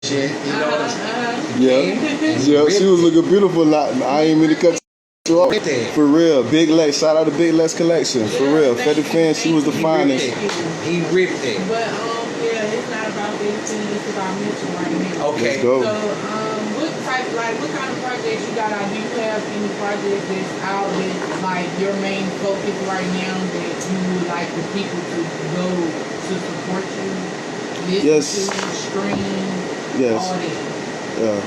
shit. You know what I'm saying? Yeah, she was looking beautiful. I ain't mean to cut you off. For real, Big Lex. Shout out to Big Lex Collection. For real, Fetty Fan, she was the finest. He ripped it. But yeah, it's not about anything. It's about Mitchell right now. Okay. Let's go. So what kind of projects you got out? Do you have any projects that's out that's like your main focus right now that you would like the people to go to support you? Listen to, stream, all that. Yeah.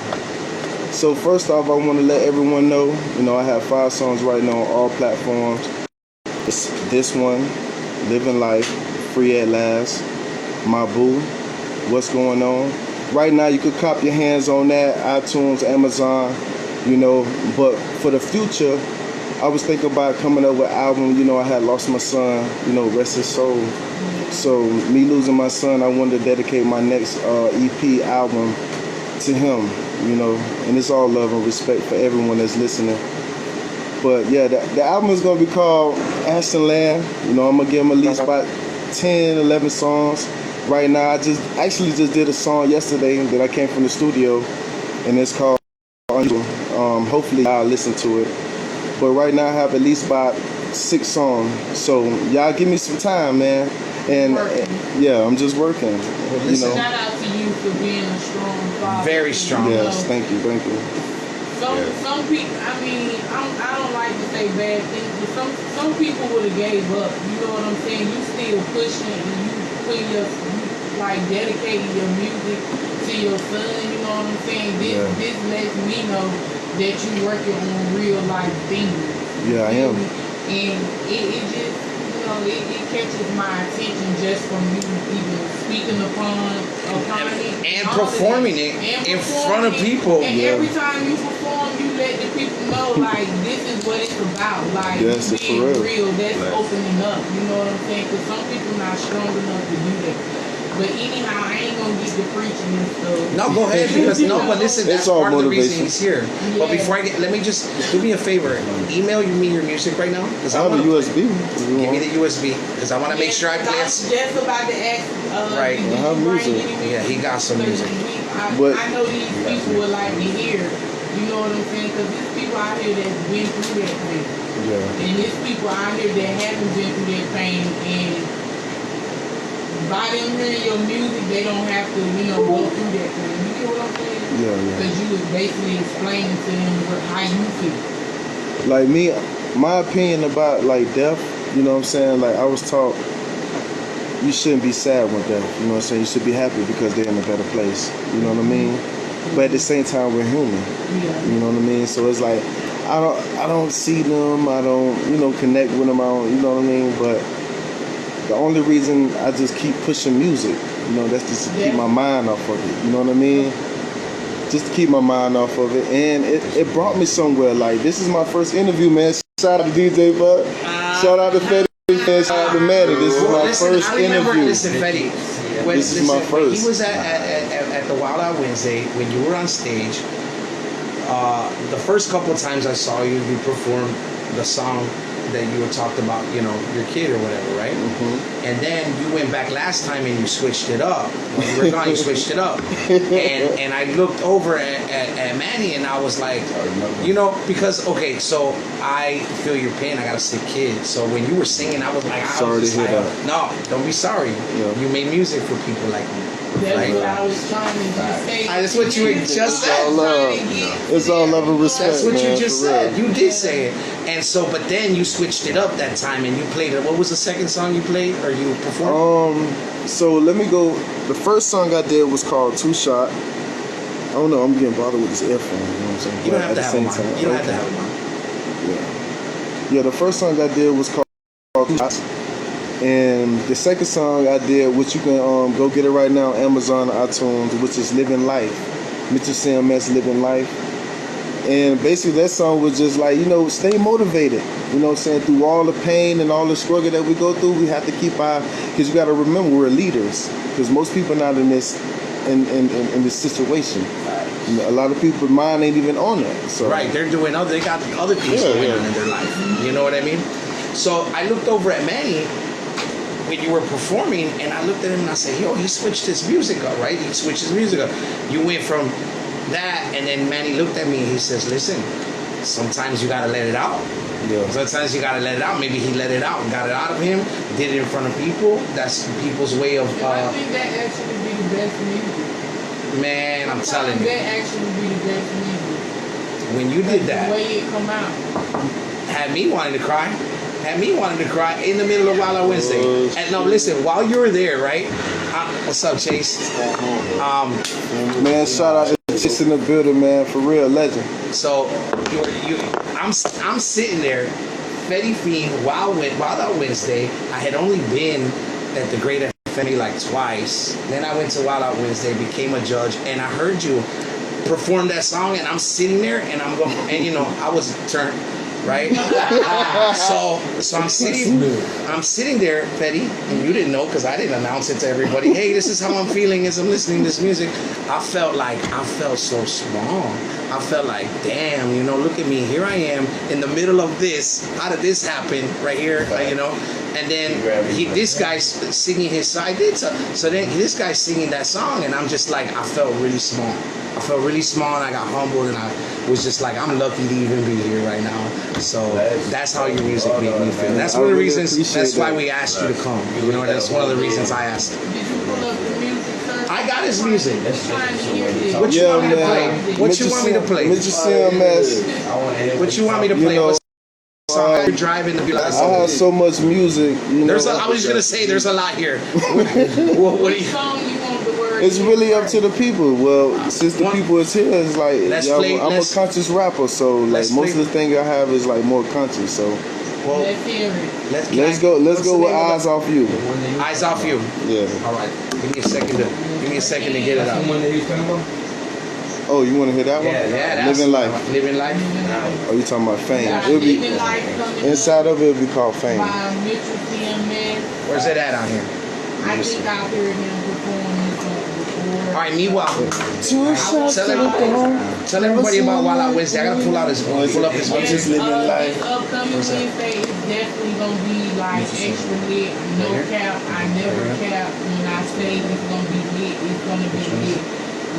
So first off, I want to let everyone know, I have 5 songs right now on all platforms. It's this one, Living Life, Free at Last, My Boo, What's Going On. Right now, you could cop your hands on that, iTunes, Amazon, But for the future, I was thinking about coming up with an album. I had lost my son, rest his soul. So me losing my son, I wanted to dedicate my next EP album to him, and it's all love and respect for everyone that's listening. But yeah, the album is going to be called Ashton Land. I'm going to give him at least about 10, 11 songs. Right now, I just did a song yesterday that I came from the studio, and it's called hopefully I'll listen to it. But right now I have at least about 6 songs. So y'all give me some time, man. And yeah, I'm just working. Shout out to you for being a strong father. Very strong. Yes, thank you. Some people, I don't like to say bad things, but some people would have gave up. You know what I'm saying? You still pushing and you dedicating your music to your son. You know what I'm saying? This lets me know that you working on real life things. Yeah, I am. And it just, it catches my attention just from you even speaking upon it. And performing it in front of people. And every time you perform, you let the people know, this is what it's about. Yes, being real, that's opening up. You know what I'm saying? Because some people not strong enough to do that. But anyhow, I ain't gonna get to preaching and stuff. No, go ahead, because but listen, that's part of the reason he's here. Yeah. But before let me just do me a favor. Email me your music right now. I have a USB. Give me the USB, because I want to make sure I play it. Just about to ask. Right. I have music. Yeah, he got some music. I know these people would like to hear. You know what I'm saying? Because there's people out here that's been through that pain. Yeah. And there's people out here that haven't been through that pain, and by them hearing your music, they don't have to, go through that thing. You get what I'm saying? Yeah. Because you was basically explaining to them how you feel. Like me, my opinion about death, I was taught you shouldn't be sad when death, you should be happy because they're in a better place. You know what I mean? But at the same time, we're human. Yeah. You know what I mean? So it's like I don't see them, I don't, connect with them, I don't, you know what I mean? But the only reason I just keep pushing music, that's just to keep my mind off of it. You know what I mean? Just to keep my mind off of it. And it brought me somewhere. This is my first interview, man. Shout out to DJ Bud. Shout out to Fetty. Shout out to Manny. This is my first interview. Listen, Fetty. This is my first. He was at the Wild Out Wednesday when you were on stage. The first couple of times I saw you perform the song that you were talked about, your kid or whatever, right? Mm-hmm. And then you went back last time and you switched it up. When you were gone, you switched it up. And I looked over at Manny and I was like, because, so I feel your pain. I got a sick kid. So when you were singing, I was like, sorry to hear that. No, don't be sorry. Yeah. You made music for people like me. That's what I was trying to just say. That's what you just said. It's all love and respect. That's what you just said. Real. You did say it. And so, but then you switched it up that time and you played it. What was the second song you played or you performed? So let me go. The first song I did was called Two Shot. I don't know. I'm getting bothered with this earphone. You know what I'm saying? You don't have to have them on. You don't have to have them on. Yeah. The first song I did was called Two Shots. And the second song I did, which you can go get it right now on Amazon or iTunes, which is Livin'Life. Mitchellcms Living Life. And basically that song was just stay motivated. You know what I'm saying? Through all the pain and all the struggle that we go through, we have to keep because you got to remember we're leaders. Because most people are not in this situation. A lot of people's mind ain't even on that. So. Right, they got other things going on in their life. You know what I mean? So I looked over at Manny when you were performing, and I looked at him and I said, yo, he switched his music up, right? He switched his music up. You went from that, and then Manny looked at me and he says, listen, sometimes you gotta let it out. Yeah. Sometimes you gotta let it out. Maybe he let it out, got it out of him, did it in front of people. That's people's way of. I think that actually be the best music. Man, I'm telling you. That actually be the best music. When you did that, the way it come out, had me wanting to cry. Had me wanting to cry in the middle of Wild Out Wednesday. And no, listen, while you were there, right? What's up, Chase? Man, shout out to Chase in the building, man. For real, legend. So, I'm sitting there, Fetty Fiend, Wild Out Wednesday. I had only been at the Great FM like twice. Then I went to Wild Out Wednesday, became a judge, and I heard you perform that song, and I'm sitting there, and I'm going, and I was turned. Right, so I'm sitting there, Fetty, and you didn't know because I didn't announce it to everybody. Hey, this is how I'm feeling as I'm listening to this music. I felt so small. I felt like, damn, look at me. Here I am in the middle of this. How did this happen right here? And then this guy's singing his side. So then this guy's singing that song, and I'm just like, I felt really small. I felt really small, and I got humbled, and I was just like, I'm lucky to even be here right now. So that's how your music made me feel. That's one of the reasons. That's why we asked you to come. That's one of the reasons I asked. Did you pull up the music, sir? I got his music. Trying to hear this. What you want me to play? What you want me to play? Mr. C.M.S. What you want me to play? What song you're driving to be like? I have so much music. I was just gonna say, there's a lot here. What do you? Song you want the word? It's really up to the people. Well, since the people is here, it's like I'm a conscious rapper, so like most of the thing I have is like more conscious. So let's hear it. Let's go with Eyes Off You. Eyes Off You. Yeah. All right. Give me a second to get it out. Oh, you want to hear that one? Yeah. Livin'Life. Livin'Life. Oh, you talking about Fame? Yeah, It'll be Livin'Life inside of it. It'll be called Fame. By C.M.S. Where's it at on here? I think I've heard him perform this one before. All right, meanwhile, tell everybody about Wild Out Wednesday. I gotta pull up his Just Living Life. This upcoming Wednesday is definitely gonna be like extra lit. No cap. I never cap. When I say it's gonna be lit, it's gonna be lit.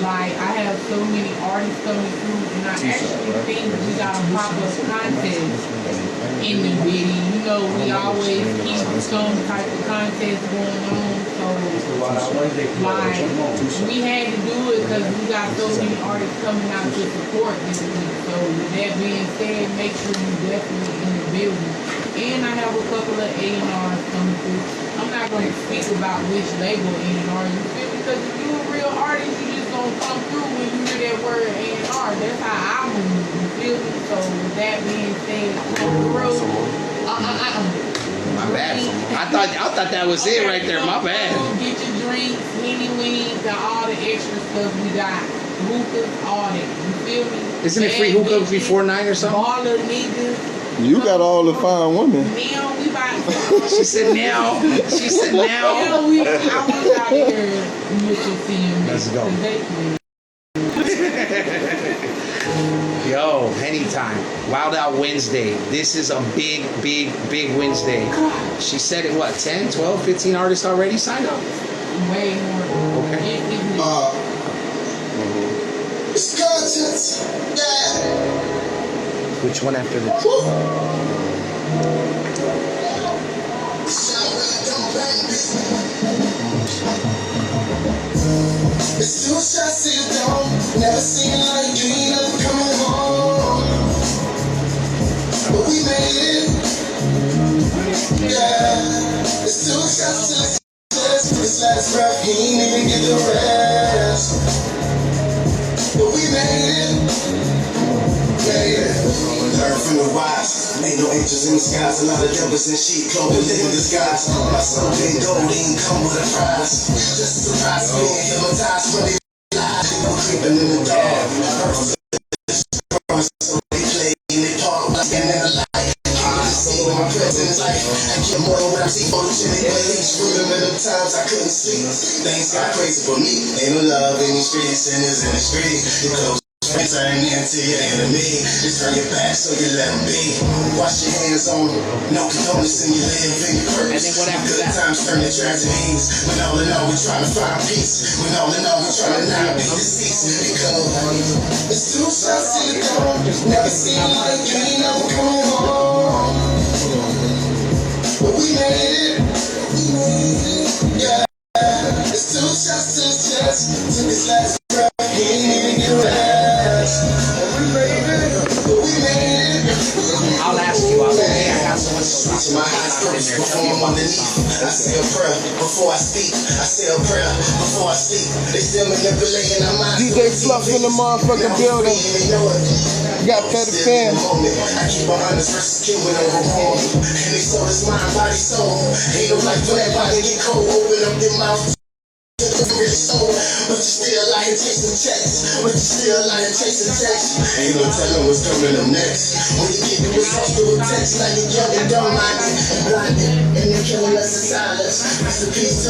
Like, I have so many artists coming through, and I actually think we got a pop-up contest in the video. We always keep some type of contest going on, so like, we had to do it because we got so many artists coming out to support this week. So with that being said, make sure you definitely in the building. And I have a couple of A&Rs coming through. I'm not going to speak about which label A&R you feel, because if you're a real artist, you just gonna come through when you hear that word A&R. That's how I move. You feel me? So with that being said, come through. My bad. I thought that was it right there. My bad. Get your drinks, Henny wings, and all the extra stuff we got. Hookahs, all that. You feel me? Isn't it free hookah before 9 or something? All the niggas. You got all the fine women. Now we about. She said now. Now I was out here, Mitchellcms. Let's go. Yo, anytime. Wild Out Wednesday. This is a big Wednesday. She said it, what, 10, 12, 15 artists already signed up? Way more. Okay. It's content. Yeah. Which one after this? It's two shots to your dome. Never seen like you ain't never coming home. But we made it. Yeah. It's two shots to the chest. This last breath, he ain't even get the rest. But we made it. Learn from the wise. Ain't no angels in the skies. A lot of devils in sheep clothing in disguise. My son been gold, ain't come with a prize. Just a surprise, being hypnotized when they lie. Creeping in the dark. They play in the park, blocking in the light. I see my presence like I get more than what I see for the chilly place. Remember the times I couldn't sleep. Things got crazy for me. Ain't no love in the streets, and it's in the streets. Turn into your enemy. Just turn your back so you let them be. Wash your hands on them. No condolence in your live in your purpose. And then what after Good that? times turn to tragedies. When all in all we trying to find peace. When all in all we trying to not be deceased. Because it's two shots in the dark. Never seen like you ain't never come home. But we made it. Yeah. It's two shots to the chest. Took his last breath. He ain't even get rest. And we made it. But we made it. I'll ask you. Hey, I got so much Reaching my highest purpose before I'm underneath. I say a prayer before I speak. I say a prayer before I speak. They still manipulating our minds. DJ Fluff in the motherfucking building. Got Petty Fan. I keep a honest versus king with no wrong. And they sold his mind, body, soul. Ain't no life when that body get cold. Open up your mouth. Really soul, but you still lying, chasing checks. But you still lying, chasing checks. Ain't no telling what's coming up next. When you get the results through a text, like you're young and dumb-minded and blinded, and they're killing us in silence. Rest in peace.